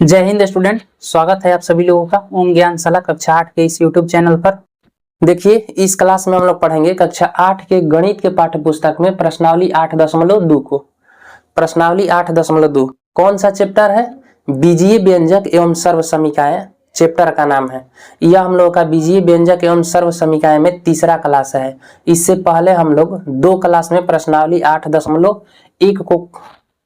जय हिंद स्टूडेंट, स्वागत है आप सभी लोगों का ओम ज्ञान शाला कक्षा 8 के इस यूट्यूब चैनल पर। देखिए, इस क्लास में हम लोग पढ़ेंगे कक्षा 8 के गणित के पाठ्य पुस्तक में प्रश्नावली 8.2 को। प्रश्नावली 8.2 कौन सा चैप्टर है? बीजीय व्यंजक एवं सर्व समीकरण चैप्टर का नाम है। यह हम लोग का बीजीय व्यंजक एवं सर्व समीकरण में तीसरा क्लास है। इससे पहले हम लोग 2 क्लास में प्रश्नावली 8.1 को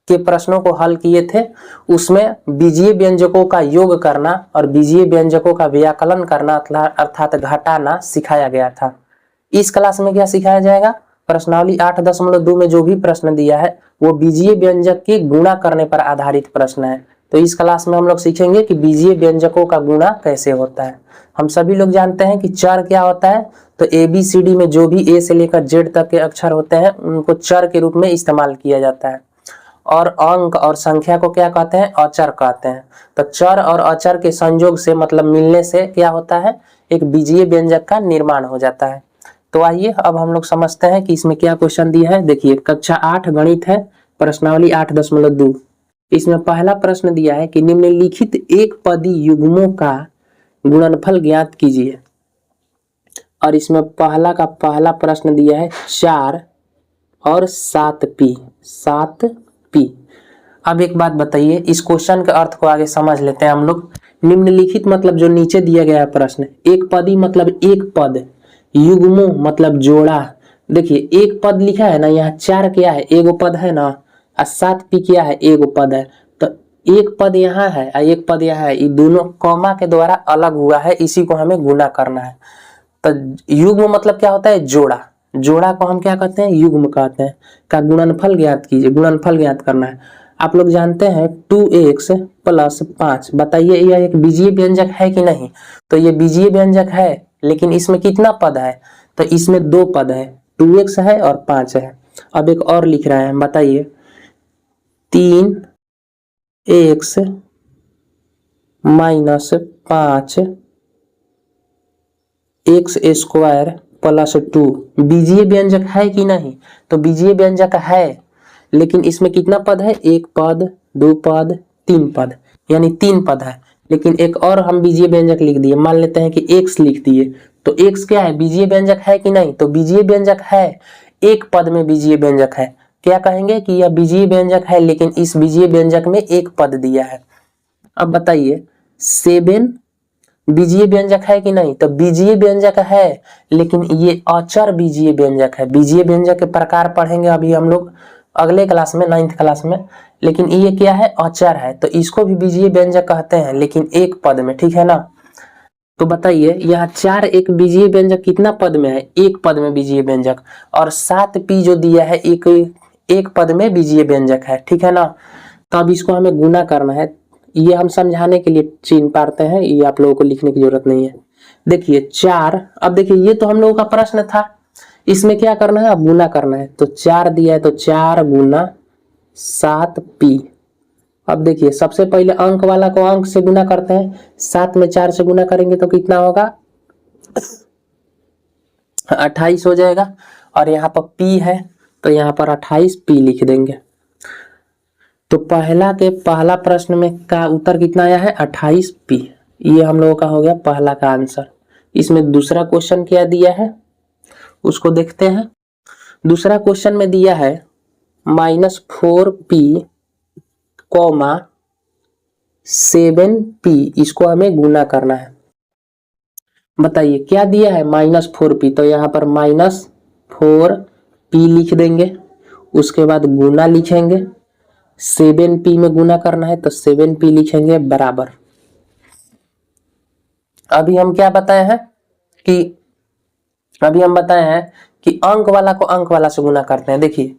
के प्रश्नों को हल किए थे। उसमें बीजीय व्यंजकों का योग करना और बीजीय व्यंजकों का व्याकलन करना अर्थात घटाना सिखाया गया था। इस क्लास में क्या सिखाया जाएगा? प्रश्नावली 8.2 में जो भी प्रश्न दिया है वो बीजीय व्यंजक के गुणा करने पर आधारित प्रश्न है। तो इस क्लास में हम लोग सीखेंगे कि बीजीय व्यंजकों का गुणा कैसे होता है। हम सभी लोग जानते हैं कि चर क्या होता है। तो ABCD में जो भी A से लेकर Z तक के अक्षर होते हैं उनको चर के रूप में इस्तेमाल किया जाता है। और अंक और संख्या को क्या कहते हैं? अचर कहते हैं। तो चर और अचर के संयोग से मतलब मिलने से क्या होता है? एक बीजीय व्यंजक का निर्माण हो जाता है। तो आइए अब हम लोग समझते हैं कि इसमें क्या क्वेश्चन दिया है। देखिए, कक्षा 8 गणित है, प्रश्नावली 8.2। इसमें पहला प्रश्न दिया है कि निम्नलिखित एक पदी युग्मों का गुणनफल ज्ञात कीजिए। और इसमें पहला प्रश्न दिया है 4 और 7p। अब एक बात बताइए, इस क्वेश्चन के अर्थ को आगे समझ लेते हैं हम लोग। निम्नलिखित मतलब जो नीचे दिया गया है प्रश्न, एक पदी मतलब एक पद, युग्मों मतलब जोड़ा। देखिए, एक पद लिखा है ना, यहाँ 4 क्या है? एगो पद है ना, और 7p क्या है? एगो पद है। तो एक पद यहाँ है और एक पद यहाँ है, ये दोनों कॉमा के द्वारा अलग हुआ है, इसी को हमें गुणा करना है। तो युग्म मतलब क्या होता है? जोड़ा। जोड़ा को हम क्या कहते हैं? युग्म कहते हैं। का गुणनफल ज्ञात कीजिए, गुणनफल ज्ञात करना है। आप लोग जानते हैं 2x + 5, बताइए यह एक बीजीय व्यंजक है कि नहीं? तो ये बीजीय व्यंजक है, लेकिन इसमें कितना पद है? तो इसमें 2 पद है, 2x है और 5 है। अब एक और लिख रहे हैं, बताइए 3x - 5 x² + 2 बीजीय व्यंजक है कि नहीं? तो बीजीय व्यंजक है, लेकिन इसमें कितना पद है? 1 पद, 2 पद, 3 पद, यानी 3 पद है। लेकिन एक और हम बीजीय व्यंजक लिख दिए, मान लेते हैं कि x लिख दिए। तो x क्या है? बीजीय व्यंजक है कि नहीं? तो बीजीय व्यंजक है, एक पद में बीजीय व्यंजक है। क्या कहेंगे कि यह बीजीय व्यंजक है, लेकिन इस बीजीय व्यंजक में एक पद दिया है। अब बताइए 7 बीजीय व्यंजक है कि नहीं? तो बीजीय व्यंजक है, लेकिन ये अचर बीजीय व्यंजक है। बीजीय व्यंजक के प्रकार पढ़ेंगे अभी हम लोग अगले क्लास में, 9th क्लास में। लेकिन ये क्या है? अचर है, तो इसको भी बीजीय व्यंजक कहते हैं, लेकिन एक पद में, ठीक है ना? तो बताइए, यहाँ 4 एक बीजीय व्यंजक कितना पद में है? एक पद में बीजीय व्यंजक। और 7p जो दिया है एक पद में बीजीय व्यंजक है, ठीक है ना? तो अब इसको हमें गुना करना है। ये हम समझाने के लिए चिन्ह पाते हैं, ये आप लोगों को लिखने की जरूरत नहीं है। देखिए 4, अब देखिए ये तो हम लोगों का प्रश्न था, इसमें क्या करना है? अब गुना करना है। तो 4 दिया है, तो 4 × 7p। अब देखिए, सबसे पहले अंक वाला को अंक से गुना करते हैं। 7 में 4 से गुना करेंगे तो कितना होगा? 28 हो जाएगा। और यहाँ पर p है, तो यहाँ पर 28p लिख देंगे। तो पहला प्रश्न में का उत्तर कितना आया है? 28p। ये हम लोगों का हो गया पहला का आंसर। इसमें दूसरा क्वेश्चन क्या दिया है उसको देखते हैं। दूसरा क्वेश्चन में दिया है -4p, 7p, इसको हमें गुना करना है। बताइए क्या दिया है? -4p, तो यहाँ पर -4p लिख देंगे। उसके बाद गुना लिखेंगे, 7p में गुना करना है, तो 7p लिखेंगे बराबर। अभी हम बताए हैं कि अंक वाला को अंक वाला से गुना करते हैं। देखिए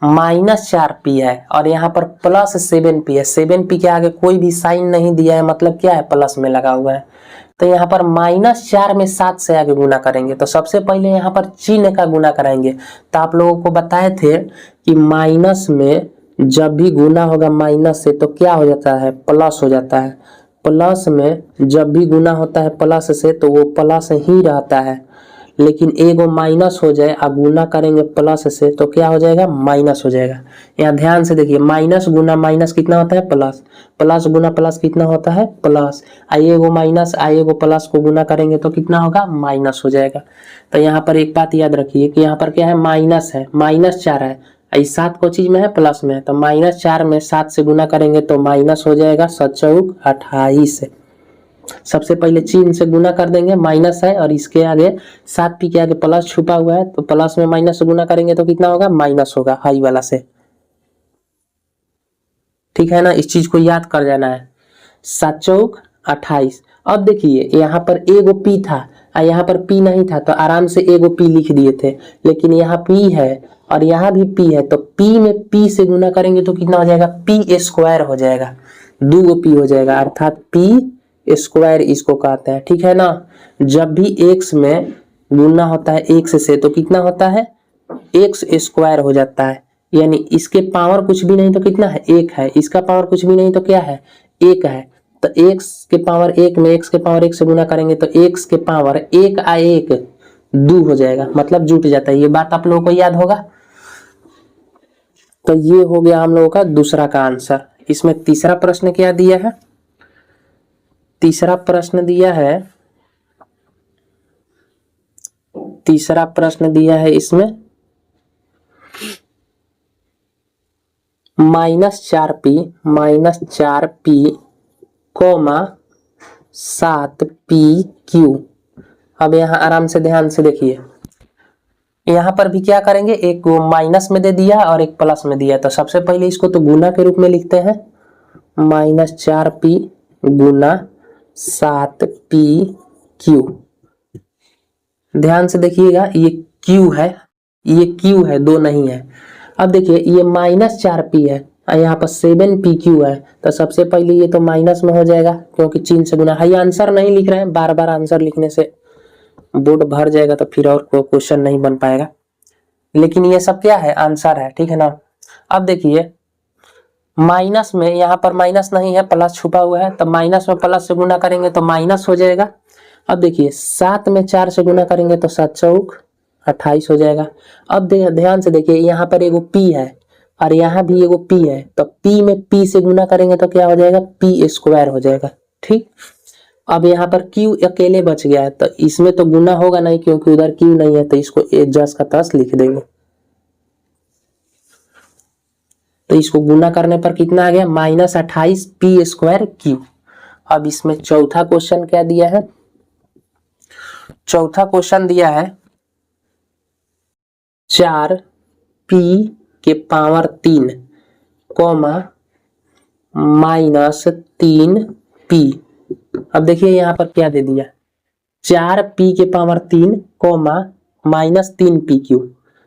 -4p है और यहाँ पर +7p है। 7p के आगे कोई भी साइन नहीं दिया है, मतलब क्या है? प्लस में लगा हुआ है। तो यहाँ पर -4 में 7 से आगे गुना करेंगे, तो सबसे पहले यहाँ पर चिन्ह का गुना कराएंगे। तो आप लोगों को बताए थे कि माइनस में जब भी गुना होगा माइनस से तो क्या हो जाता है? प्लस हो जाता है। प्लस में जब भी गुना होता है प्लस से तो वो प्लस ही रहता है। लेकिन एगो माइनस हो जाए और गुना करेंगे प्लस से तो क्या हो जाएगा, माइनस हो जाएगा। यहाँ ध्यान से देखिए, माइनस गुना माइनस कितना होता है, प्लस, प्लस गुना प्लस कितना होता है, प्लस। आइएगो माइनस आइएगो प्लस को गुना करेंगे तो कितना होगा, माइनस हो जाएगा। तो यहाँ पर एक बात याद रखिए कि यहाँ पर क्या है, माइनस है, -4 है, इस 7 को चीज में है, प्लस में है, तो -4 में 7 से गुना करेंगे तो माइनस हो जाएगा, 7 चौक 28। सबसे पहले चिन्ह से गुना कर देंगे, माइनस है और इसके आगे 7p के आगे प्लस छुपा हुआ है, तो प्लस में माइनस से गुना करेंगे तो कितना होगा, माइनस होगा, हाई वाला से। ठीक है ना, इस चीज को याद कर जाना है। 7 चौक 28। अब देखिए यहाँ पर एगो p था और यहाँ पर p नहीं था, तो आराम से एगो p लिख दिए थे, लेकिन यहाँ p है और यहाँ भी p है, तो p में p से गुना करेंगे तो कितना हो जाएगा, p स्क्वायर हो जाएगा, 2 p हो जाएगा, अर्थात p स्क्वायर इसको कहते हैं। ठीक है ना, जब भी x में गुना होता है x से तो कितना होता है, x स्क्वायर हो जाता है, यानी इसके पावर कुछ भी नहीं तो कितना है, 1 है, इसका पावर कुछ भी नहीं तो क्या है, 1 है। तो x के पावर 1 में x के पावर 1 से गुना करेंगे तो x के पावर 1 आ 1 2 हो जाएगा, मतलब जुट जाता है। ये बात आप लोगों को याद होगा। तो ये हो गया हम लोगों का दूसरा का आंसर। इसमें तीसरा प्रश्न क्या दिया है, तीसरा प्रश्न दिया है, तीसरा प्रश्न दिया है इसमें -4p कोमा 7pq। अब यहाँ आराम से ध्यान से देखिए, यहाँ पर भी क्या करेंगे, एक को माइनस में दे दिया और एक प्लस में दिया, तो सबसे पहले इसको तो गुना के रूप में लिखते हैं, -4p गुना 7pq। ध्यान से देखिएगा, ये q है, ये q है, 2 नहीं है। अब देखिए ये -4p है और यहाँ पर 7pq है, तो सबसे पहले ये तो माइनस में हो जाएगा क्योंकि चिन्ह से गुना है। ये आंसर नहीं लिख रहे हैं, बार बार आंसर लिखने से बोर्ड भर जाएगा तो फिर और कोई क्वेश्चन नहीं बन पाएगा, लेकिन ये सब क्या है, आंसर है। ठीक है ना। अब देखिए माइनस में, यहाँ पर माइनस नहीं है, प्लस छुपा हुआ है, तो माइनस में प्लस से गुना करेंगे तो माइनस हो जाएगा। अब देखिए 7 में 4 से गुना करेंगे तो 7 चौक 28 हो जाएगा। अब ध्यान से देखिए, यहाँ पर एगो p है और यहाँ भी एगो p है, तो p में p से गुना करेंगे तो क्या हो जाएगा, p स्क्वायर हो जाएगा। ठीक, अब यहाँ पर q अकेले बच गया है, तो इसमें तो गुना होगा नहीं क्योंकि उधर q नहीं है, तो इसको जस का तस लिख देंगे। तो इसको गुना करने पर कितना आ गया, -28p स्क्वायर q। अब इसमें चौथा क्वेश्चन क्या दिया है, चौथा क्वेश्चन दिया है 4p के पावर 3 कोमा -3p। अब देखिए यहाँ पर क्या दे दिया, 4p के power 3 coma -3pq,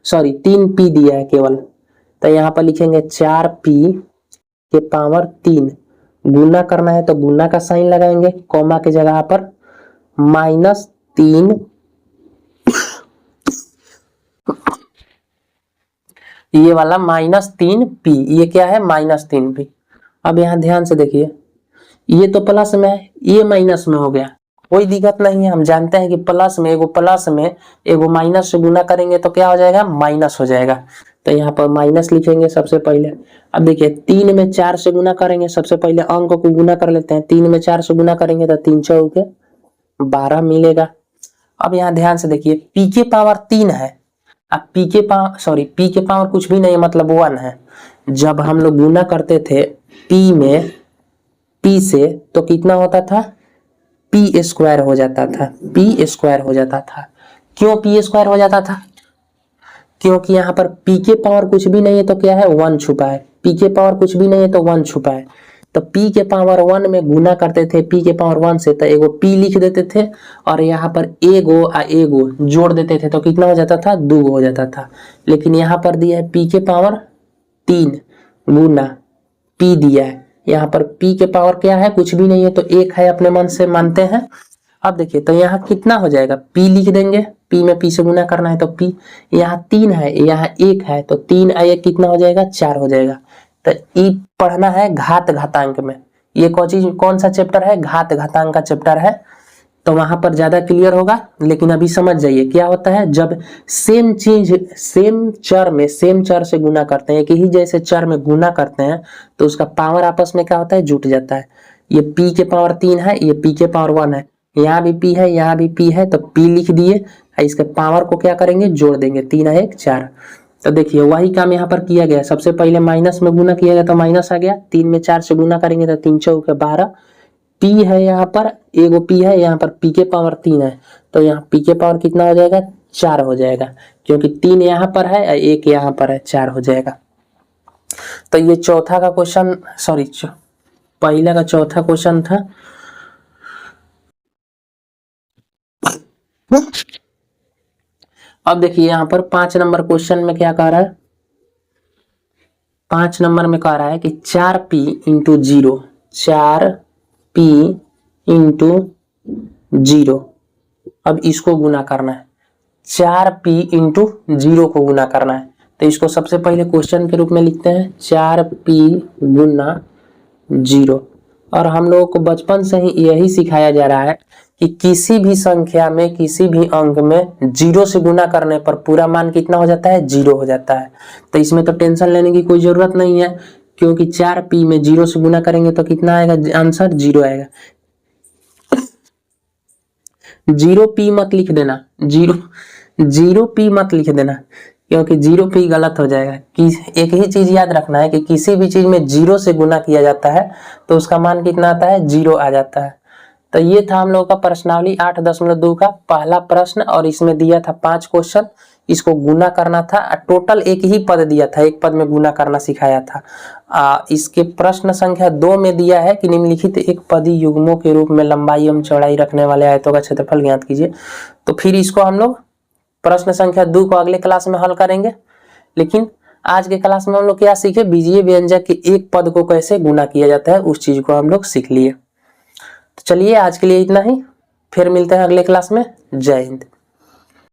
sorry 3p दिया है केवल, तो यहाँ पर लिखेंगे 4p के पावर 3, गुना करना है तो गुना का साइन लगाएंगे, कोमा के जगह पर -3, ये वाला -3p, ये क्या है, -3p। अब यहाँ ध्यान से देखिए, ये तो प्लस में है, ये माइनस में हो गया, कोई दिक्कत नहीं है। हम जानते हैं कि प्लस में एगो माइनस से गुना करेंगे तो क्या हो जाएगा, माइनस हो जाएगा, तो यहाँ पर माइनस लिखेंगे सबसे पहले। अब देखिए 3 में 4 से गुना करेंगे, सबसे पहले अंक को गुना कर लेते हैं, 3 में 4 से गुना करेंगे तो 3 चौके 12 मिलेगा। अब यहाँ ध्यान से देखिए, p के पावर 3 है, अब p के पावर कुछ भी नहीं है, मतलब 1 है। जब हम लोग गुना करते थे p में p से तो कितना होता था, p स्क्वायर हो जाता था, p स्क्वायर हो जाता था। क्यों p स्क्वायर हो जाता था, क्योंकि यहाँ पर p के पावर कुछ भी नहीं है तो क्या है, 1 छुपा है, p के पावर कुछ भी नहीं है तो 1 छुपा है, तो p के पावर 1 में गुना करते थे p के पावर 1 से, तो एगो p लिख देते थे और यहाँ पर एगो आ एगो जोड़ देते थे तो कितना हो जाता था, 2 हो जाता था। लेकिन यहाँ पर दिया है p के पावर 3 गुना p दिया है, यहाँ पर p के पावर क्या है, कुछ भी नहीं है तो 1 है, अपने मन से मानते हैं। अब देखिए तो यहाँ कितना हो जाएगा, p लिख देंगे, p में p से गुना करना है तो p, यहाँ 3 है यहाँ 1 है, तो 3 आ 1 कितना हो जाएगा, 4 हो जाएगा। तो ये पढ़ना है घात घातांक में, ये कौन सा चैप्टर है, घात घातांक का चैप्टर है। तो वहां पर ज्यादा क्लियर होगा। लेकिन अभी समझ जाइए क्या होता है, जब सेम चीज सेम चर से गुना करते हैं, एक ही जैसे चर में गुना करते हैं, तो उसका पावर आपस में क्या होता है, जुट जाता है। ये p के पावर 3 है, ये p के पावर 1 है, यहाँ भी p है, यहाँ भी p है, तो p लिख दिए, इसके पावर को क्या करेंगे, जोड़ देंगे, 3 है 1 4। तो देखिए वही काम यहाँ पर किया गया। सबसे पहले माइनस में गुना किया गया तो माइनस आ गया, 3 में 4 से गुना करेंगे तो 3 चौके 12, p है यहाँ पर, एगो p है यहाँ पर, p के पावर 3 है, तो यहाँ p के पावर कितना हो जाएगा, 4 हो जाएगा, क्योंकि 3 यहाँ पर है और 1 यहाँ पर है, 4 हो जाएगा। तो ये चौथा का क्वेश्चन, सॉरी पहला का चौथा क्वेश्चन था। अब देखिए यहाँ पर 5 नंबर क्वेश्चन में क्या कह रहा है, 5 नंबर में कह रहा है कि 4p इंटू 0, 4p इंटू 0, अब इसको गुना करना है, 4p इंटू 0 को गुना करना है। तो इसको सबसे पहले क्वेश्चन के रूप में लिखते हैं, 4p गुना 0। और हम लोगों को बचपन से ही यही सिखाया जा रहा है कि किसी भी संख्या में, किसी भी अंक में 0 से गुना करने पर पूरा मान कितना हो जाता है, 0 हो जाता है। तो इसमें तो टेंशन लेने की कोई जरूरत नहीं है, क्योंकि 4p में 0 से गुना करेंगे तो कितना आएगा, आंसर 0 आएगा। 0p मत लिख देना, 0p मत लिख देना, क्योंकि 0p गलत हो जाएगा। कि एक ही चीज याद रखना है कि किसी भी चीज में 0 से गुना किया जाता है तो उसका मान कितना आता है, 0 आ जाता है। तो ये था हम लोगों का प्रश्नावली 8.2 का पहला प्रश्न, और इसमें दिया था 5 क्वेश्चन, इसको गुना करना था। टोटल एक ही पद दिया था, एक पद में गुना करना सिखाया था। इसके प्रश्न संख्या 2 में दिया है कि निम्नलिखित एक पदी युग्मों के रूप में लंबाई एवं चौड़ाई रखने वाले आयतों का क्षेत्रफल ज्ञात कीजिए। तो फिर इसको हम लोग प्रश्न संख्या 2 को अगले क्लास में हल करेंगे। लेकिन आज के क्लास में हम लोग क्या सीखे, बीजीय व्यंजक के एक पद को कैसे गुना किया जाता है, उस चीज को हम लोग सीख लिए। तो चलिए आज के लिए इतना ही, फिर मिलते हैं अगले क्लास में। जय हिंद।